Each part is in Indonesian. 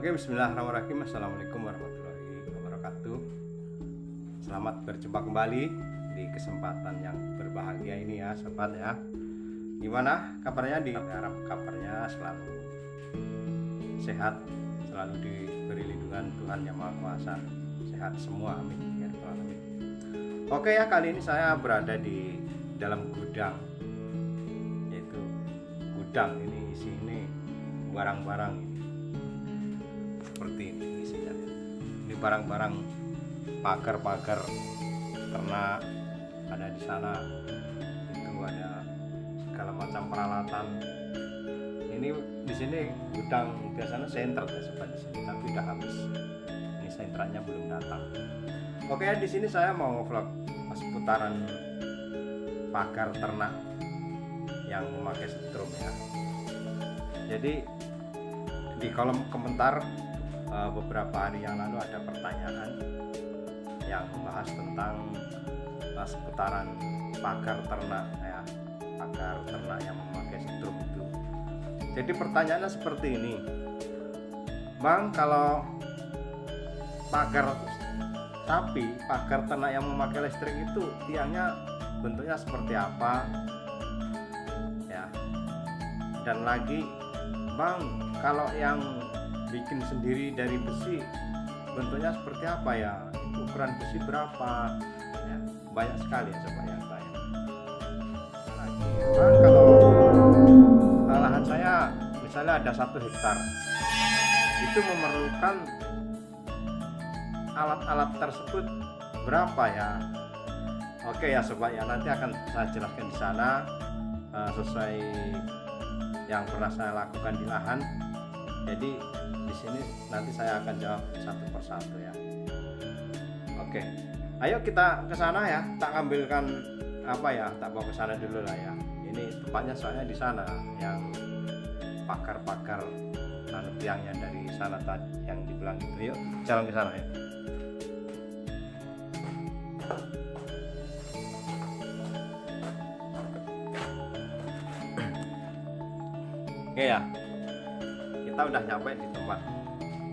Oke, bismillahirrahmanirrahim. Assalamualaikum warahmatullahi wabarakatuh. Selamat berjumpa kembali di kesempatan yang berbahagia ini ya, sobat ya. Gimana kabarnya? Harap kabarnya selalu sehat, selalu diberi lindungan Tuhan Yang Maha Kuasa. Sehat semua, amin ya rabbal alamin. Oke ya, kali ini saya berada di dalam gudang, yaitu gudang ini isi ini barang-barang ini seperti ini isinya. Ini barang-barang pagar-pagar ternak ada di sana. Itu ada segala macam peralatan. Ini di sini gudang biasanya sentral ya sobat di sini, tapi udah habis. Ini sentralnya belum datang. Oke, di sini saya mau vlog seputaran pagar ternak yang memakai setrum ya. Jadi di kolom komentar beberapa hari yang lalu ada pertanyaan yang membahas tentang seputaran pagar ternak ya, pagar ternak yang memakai setrum itu. Jadi pertanyaannya seperti ini, Bang, kalau pagar sapi, pagar ternak yang memakai listrik itu tiangnya bentuknya seperti apa ya? Dan lagi, Bang, kalau yang bikin sendiri dari besi bentuknya seperti apa ya, ukuran besi berapa ya? Banyak sekali ya coba yang tanya lagi. Bang, kalau lahan saya misalnya ada 1 hektar, itu memerlukan alat-alat tersebut berapa ya? Oke ya sobat ya, nanti akan saya jelaskan di sana sesuai yang pernah saya lakukan di lahan. Jadi di sini nanti saya akan jawab satu persatu ya. Oke, ayo kita ke sana ya. Tak ambilkan apa ya, tak bawa ke sana dulu lah ya. Ini tepatnya soalnya di sana yang pagar-pagar tiangnya dari sana tadi yang dibilang itu. Yuk jalan ke sana ya. Oke ya, kita udah nyampe di tempat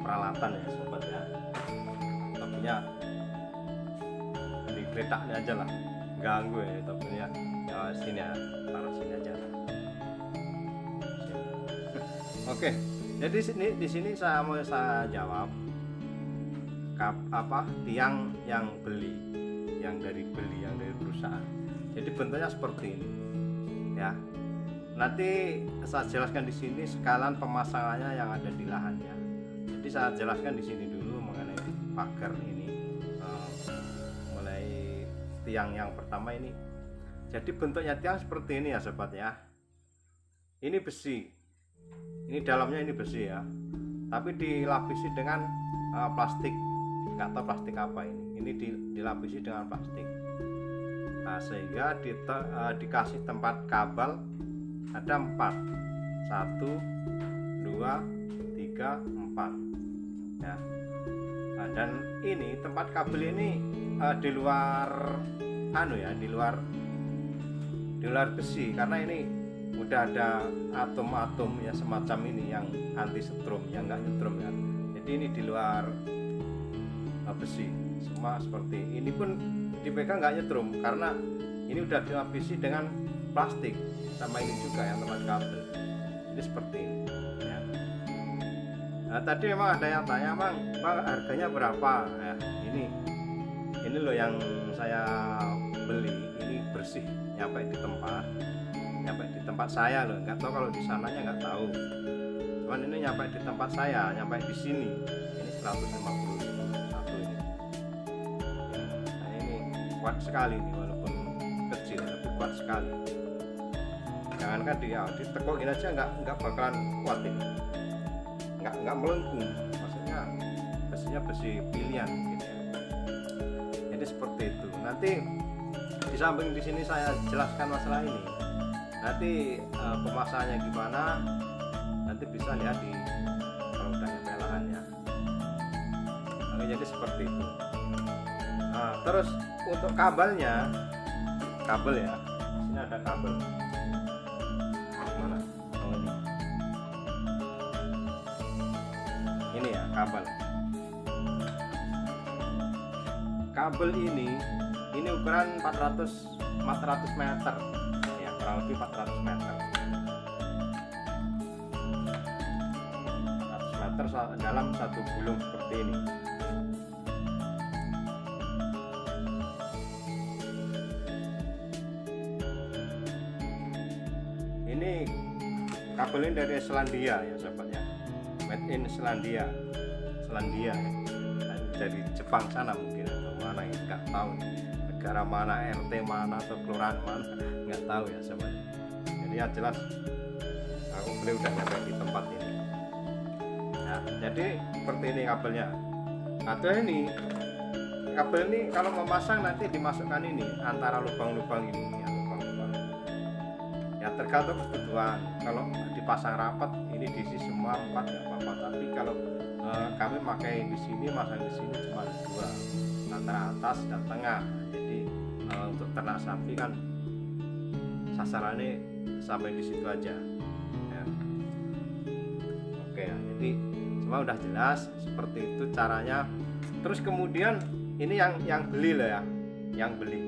peralatan ya sobat ya. Tapinya digeletaknya aja lah, ganggu ya tapinya. Ya sini ya, taruh sini aja. Sini. Oke, jadi di sini saya mau jawab tiang yang dari perusahaan. Jadi bentuknya seperti ini ya. Nanti saya jelaskan di sini sekalian pemasangannya yang ada di lahannya. Jadi saya jelaskan di sini dulu mengenai pagar ini, mulai tiang yang pertama ini. Jadi bentuknya tiang seperti ini ya sobat ya. Ini besi, ini dalamnya ini besi ya, tapi dilapisi dengan plastik. Nggak tahu plastik apa ini. Ini dilapisi dengan plastik. Nah, sehingga dikasih tempat kabel ada 4, 1, 2, 3, 4 ya. Nah, dan ini tempat kabel ini di luar di luar besi, karena ini udah ada atom-atom ya semacam ini yang anti setrum, yang enggak nyetrum ya. Jadi ini di luar besi semua seperti ini, pun dipegang nggak nyetrum karena ini udah dilapisi dengan plastik. Sama ini juga yang tempat kabel, ini seperti ini ya. Nah, tadi memang ada yang tanya, Bang harganya berapa ya? Ini loh yang saya beli, ini bersih, nyampe di tempat saya loh. Nggak tahu kalau di sananya, nggak tahu, cuman ini nyampe di tempat saya, nyampe di sini. Ini 150.000 satu ini. Nah, ini kuat sekali nih, walaupun kecil tapi kuat sekali. Jangankan ditekokin aja nggak bakalan kuat ini, nggak melengkung, maksudnya besinya besi pilihan gitu ya. Jadi seperti itu. Nanti di samping di sini saya jelaskan masalah ini. Nanti pemasangannya gimana, nanti bisa lihat di kalau udah nyampe lahannya. Oke, jadi seperti itu. Nah, terus untuk kabelnya, kabel ya, di sini ada kabel. Mana? Oh, ini ya. kabel ini ukuran 400 meter ya, kurang lebih 400 meter dalam satu gulung seperti ini. Ini kabel ini dari Selandia ya sahabatnya, made in Selandia ya. Dari Jepang sana mungkin, atau mana ya, nggak tahu negara mana, RT mana atau kelurahan mana, nggak tahu ya sahabat. Jadi yang jelas aku beli udah nyampe di tempat ini. Nah, jadi seperti ini kabelnya. Kabel ini kalau memasang nanti dimasukkan ini antara lubang-lubang ini ya, lubang-lubang. Ya tergantung kebutuhan. Kalau dipasang rapat ini diisi semua 4 nggak apa-apa. Tapi kalau kami pakai di sini, masang di sini cuma 2, antara atas dan tengah. Jadi untuk ternak sapi kan sasarannya sampai di situ aja. Ya. Oke ya, jadi semua udah jelas seperti itu caranya. Terus kemudian ini yang beli lah ya, yang beli.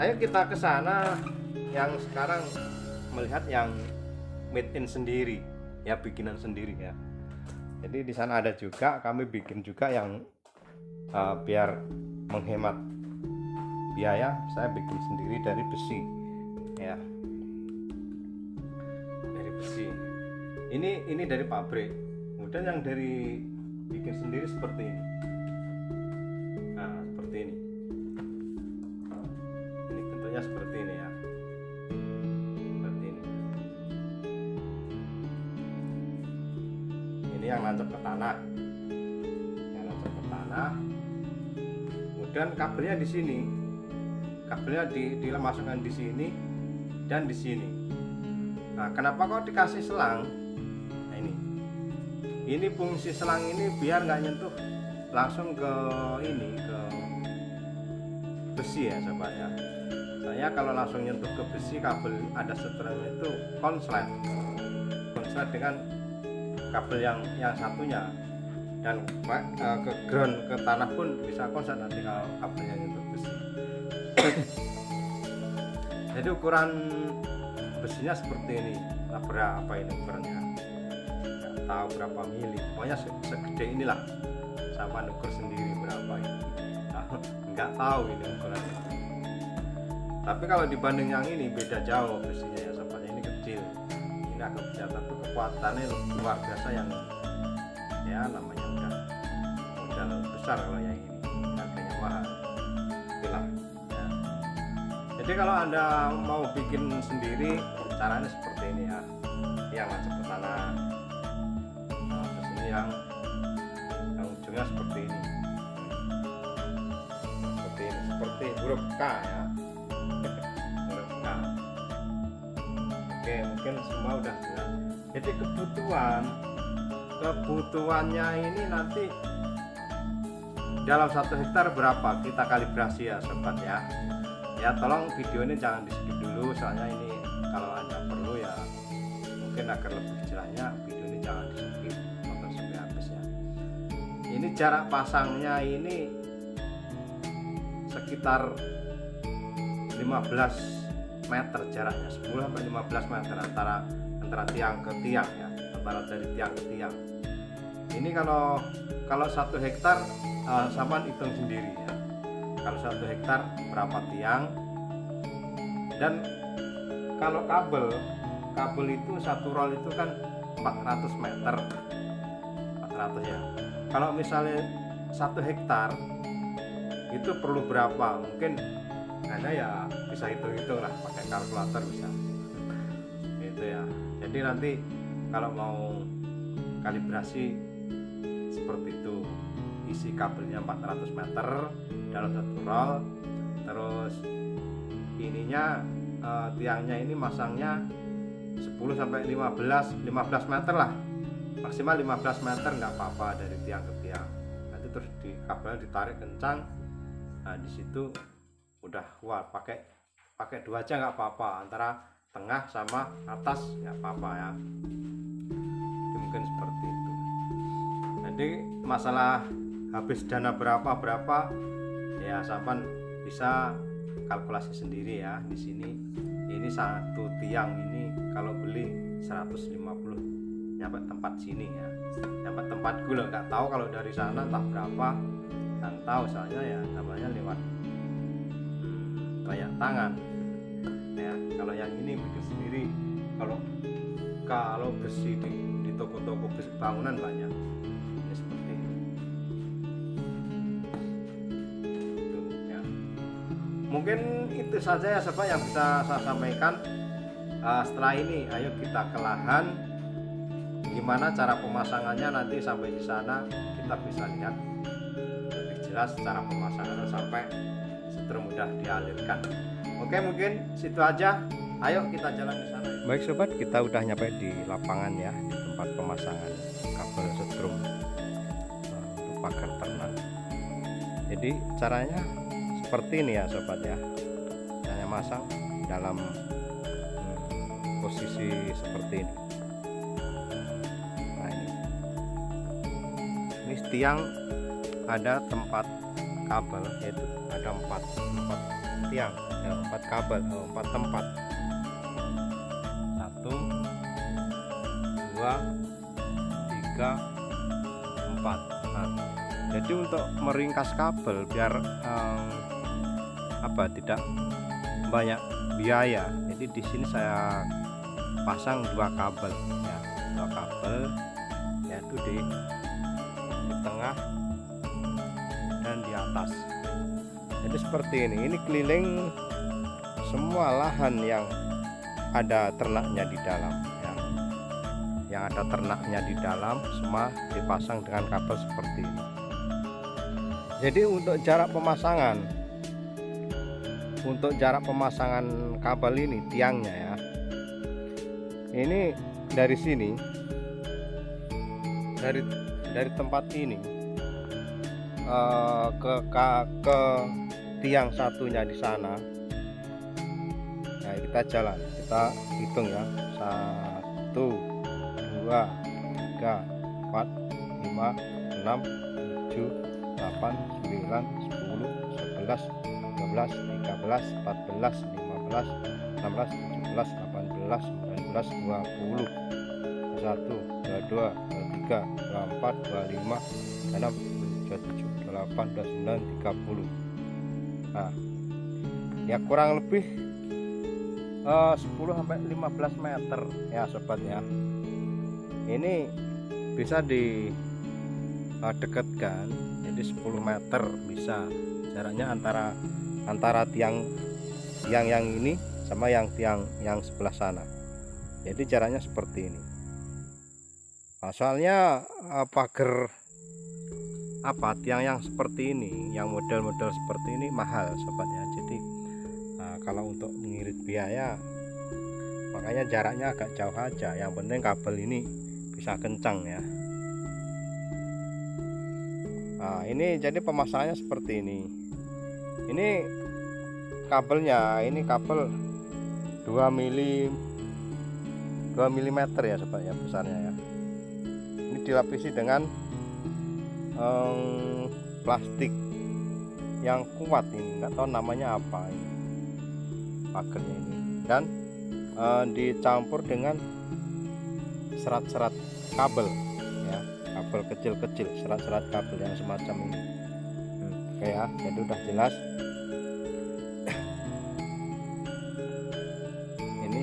Ayo kita ke sana yang sekarang melihat yang made in sendiri ya, bikinan sendiri ya. Jadi di sana ada juga, kami bikin juga yang biar menghemat biaya, saya bikin sendiri dari besi ya, dari besi. Ini dari pabrik. Kemudian yang dari bikin sendiri seperti ini. Nah seperti ini. Ini bentuknya seperti ini ya. Yang nancap ke tanah, kemudian kabelnya di sini, kabelnya dimasukkan di sini dan di sini. Nah, kenapa kok dikasih selang? Nah ini fungsi selang ini biar nggak nyentuh langsung ke besi ya sahabat ya. Saya kalau langsung nyentuh ke besi, kabel ada setelahnya itu konslet dengan kabel yang satunya, dan ke ground, ke tanah pun bisa konslet nanti kalau kabelnya itu besi. Jadi ukuran besinya seperti ini. Nah, berapa ini ukurannya? Nggak tahu berapa mili, pokoknya segede inilah. Sama ukur sendiri berapa ini. Nggak tahu ini ukurannya. Tapi kalau dibanding yang ini beda jauh besinya ya sahabatnya, ini kecil. Ini agak besar, tapi kekuatannya luar biasa yang ya namanya modal besar. Kalau yang ini harganya mahal itulah ya. Jadi kalau Anda mau bikin sendiri caranya seperti ini ya, yang langsung ke tanah. Nah, terus ini yang ujungnya seperti ini, seperti huruf K ya. Huruf K. Oke, mungkin semua udah jelas. Jadi kebutuhannya ini nanti dalam 1 hektar berapa kita kalibrasi ya sobat ya. Ya tolong video ini jangan di skip dulu, soalnya ini kalau Anda perlu ya mungkin agar lebih jelasnya video ini jangan di skip, nonton sampai habis ya. Ini jarak pasangnya ini sekitar 15 meter jaraknya, 10 sampai 15 meter antara tiang ke tiang ya, antara dari tiang ke tiang. Ini kalau 1 hektar sama hitung sendiri ya. Kalau 1 hektar berapa tiang, dan kalau kabel itu satu roll itu kan 400 meter, 400 ya. Kalau misalnya 1 hektar itu perlu berapa, mungkin Anda ya bisa hitung-hitung lah, pakai kalkulator bisa gitu ya. Jadi nanti kalau mau kalibrasi seperti itu, isi kabelnya 400 meter dalam satu roll, terus ininya tiangnya ini masangnya 10 sampai 15 meter lah, maksimal 15 meter nggak apa-apa dari tiang ke tiang. Nanti terus di kabelnya ditarik kencang. Nah di situ udah pakai 2 aja nggak apa-apa, antara tengah sama atas nggak apa-apa ya. Jadi mungkin seperti itu. Nah Jadi masalah habis dana berapa ya sampan bisa kalkulasi sendiri ya. Di sini ini satu tiang ini kalau beli 150 nyampe tempat sini ya, nyampe tempatku loh, nggak tahu kalau dari sana entah berapa, kan tahu soalnya ya namanya lewat banyak tangan ya. Kalau yang ini bikin sendiri, kalau besi di toko-toko bangunan banyak. Ini seperti ini itu ya. Mungkin itu saja ya sobat yang bisa saya sampaikan. Setelah ini ayo kita ke lahan, gimana cara pemasangannya, nanti sampai di sana kita bisa lihat lebih jelas cara pemasangannya sampai setrum mudah dialirkan. Oke, mungkin situ aja. Ayo kita jalan ke sana. Baik sobat, kita udah nyampe di lapangan ya, di tempat pemasangan kabel setrum untuk pagar ternak. Jadi caranya seperti ini ya sobat ya. Saya masang dalam posisi seperti ini. Nah ini tiang, ada tempat kabel, yaitu ada 4 tiang ya, 4 kabel, 4 tempat, 1 2 3 4. Nah, jadi untuk meringkas kabel biar tidak banyak biaya, jadi di sini saya pasang 2 kabel ya, 2 kabel yaitu di tengah dan di atas. Jadi seperti ini keliling semua lahan yang ada ternaknya di dalam ya. Yang ada ternaknya di dalam semua dipasang dengan kabel seperti ini. Jadi untuk jarak pemasangan kabel ini, tiangnya ya, ini dari sini, dari tempat ini ke tiang satunya di sana. Nah kita jalan, kita hitung ya, 1 2 3 4 5 6 7 8 9 10 11 12 13 14 15 16 17 18 19 20 21 22 23 24 25 26 27 28 29 30. Nah ya kurang lebih 10-15 meter ya sobat ya. Ini bisa didekatkan, jadi 10 meter bisa jaraknya antara tiang yang ini sama tiang yang sebelah sana. Jadi jaraknya seperti ini. Nah, soalnya pagar tiang yang seperti ini, yang model-model seperti ini mahal sobat ya. Jadi kalau untuk mengirit biaya, makanya jaraknya agak jauh aja. Yang penting kabel ini bisa kencang ya. Nah ini jadi pemasangannya seperti ini. Ini kabelnya, ini kabel 2 mm ya sobat ya besarnya ya. Ini dilapisi dengan plastik yang kuat, ini nggak tahu namanya apa ini pagarnya ini, dan dicampur dengan serat-serat kabel ya, kabel kecil-kecil, serat-serat kabel yang semacam ini. Oke ya, jadi udah jelas. Ini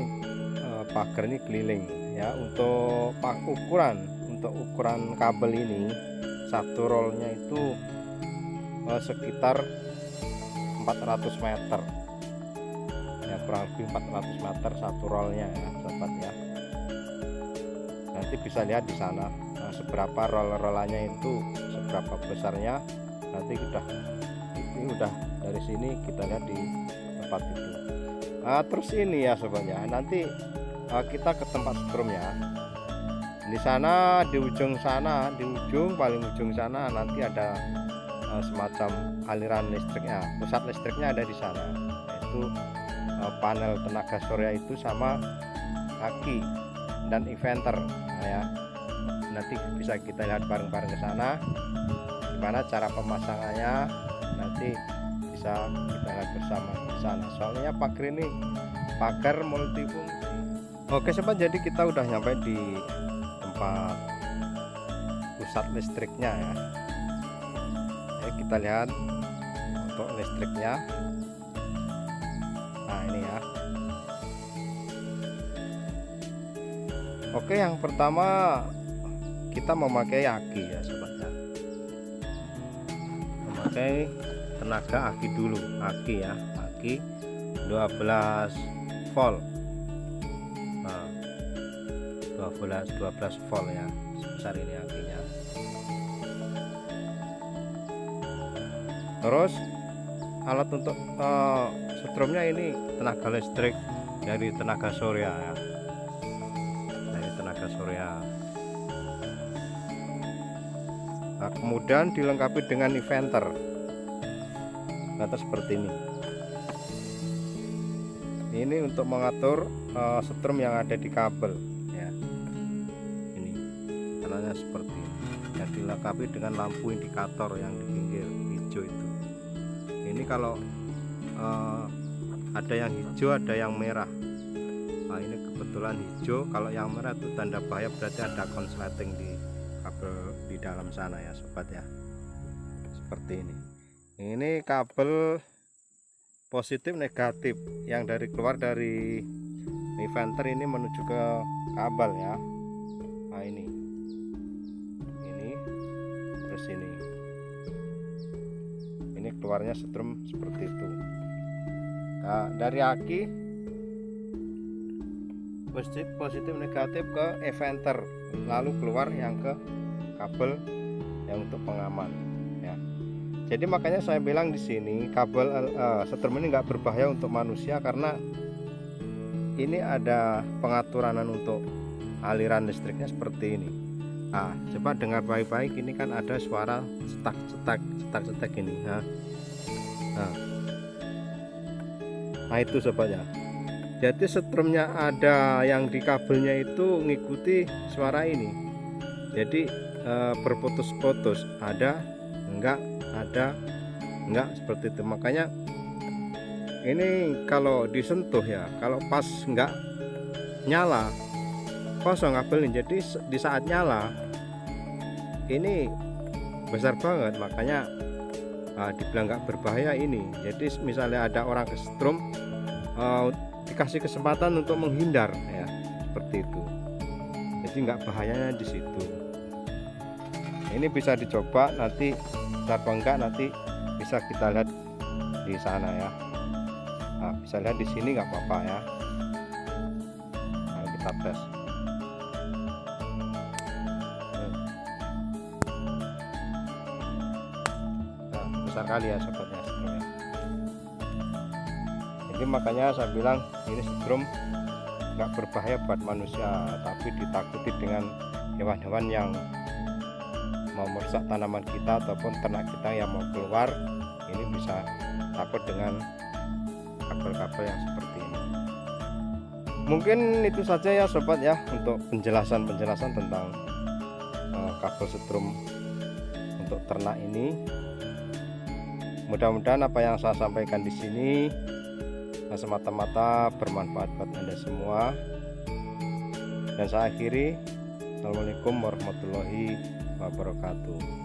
pagar ini keliling ya. Untuk ukuran kabel ini, satu rollnya itu sekitar 400 meter ya, kurang lebih 400 meter satu rollnya ya sobat ya. Nanti bisa lihat di sana seberapa roll-rollannya itu, seberapa besarnya. Nanti ini udah dari sini kita lihat di tempat itu. Terus ini ya sobat ya, nanti kita ke tempat setrumnya. Di sana, di ujung sana, paling ujung sana nanti ada semacam aliran listriknya, pusat listriknya ada di sana, yaitu panel tenaga surya itu sama kaki dan inverter. Nah, ya. nanti bisa kita lihat bareng-bareng ke sana gimana cara pemasangannya, nanti bisa kita lihat bersama di sana. Soalnya pagar ini pagar multifungsi. Oke sobat, jadi kita udah nyampe di tempat pusat listriknya ya. Kita lihat untuk listriknya. Nah ini ya. Oke, yang pertama kita memakai aki ya sobatnya, memakai tenaga aki dulu. Aki ya, aki 12 volt. Nah 12 volt ya, sebesar ini akinya. Terus alat untuk setrumnya ini tenaga listrik dari tenaga surya ya, dari tenaga surya. Nah, kemudian dilengkapi dengan inverter atas seperti ini. Ini untuk mengatur setrum yang ada di kabel ya. Ini caranya seperti ini. Yang dilengkapi dengan lampu indikator yang di pinggir hijau itu. Ini kalau ada yang hijau, ada yang merah. Nah ini kebetulan hijau. Kalau yang merah itu tanda bahaya, berarti ada konsleting di kabel di dalam sana ya sobat ya. Seperti ini. Ini kabel positif negatif yang keluar dari inverter ini menuju ke kabel ya. Nah ini terus ini keluarnya setrum seperti itu. Nah, dari aki positif negatif ke inverter, lalu keluar yang ke kabel yang untuk pengaman ya. Jadi makanya saya bilang di sini kabel setrum ini nggak berbahaya untuk manusia, karena ini ada pengaturan untuk aliran listriknya seperti ini. Nah, coba dengar baik-baik, ini kan ada suara cetak ini. Nah itu sobat ya. Jadi setrumnya ada yang di kabelnya itu ngikuti suara ini. Jadi berputus-putus, ada enggak seperti itu. Makanya ini kalau disentuh ya, kalau pas enggak nyala kosong kabelnya. Jadi di saat nyala ini besar banget, makanya dibilang nggak berbahaya ini. Jadi misalnya ada orang kesetrum, dikasih kesempatan untuk menghindar ya, seperti itu. Jadi nggak bahayanya di situ. Ini bisa dicoba nanti, apa enggak nanti bisa kita lihat di sana ya. Nah, bisa lihat di sini nggak apa-apa ya. Nah, kita tes. Besar kali ya sobatnya setrumnya. Jadi makanya saya bilang ini setrum nggak berbahaya buat manusia, tapi ditakuti dengan hewan-hewan yang mau merusak tanaman kita ataupun ternak kita yang mau keluar. Ini bisa takut dengan kabel-kabel yang seperti ini. Mungkin itu saja ya sobat ya, untuk penjelasan tentang kabel setrum untuk ternak ini. Mudah-mudahan apa yang saya sampaikan di sini semata-mata bermanfaat buat Anda semua. Dan saya akhiri. Assalamualaikum warahmatullahi wabarakatuh.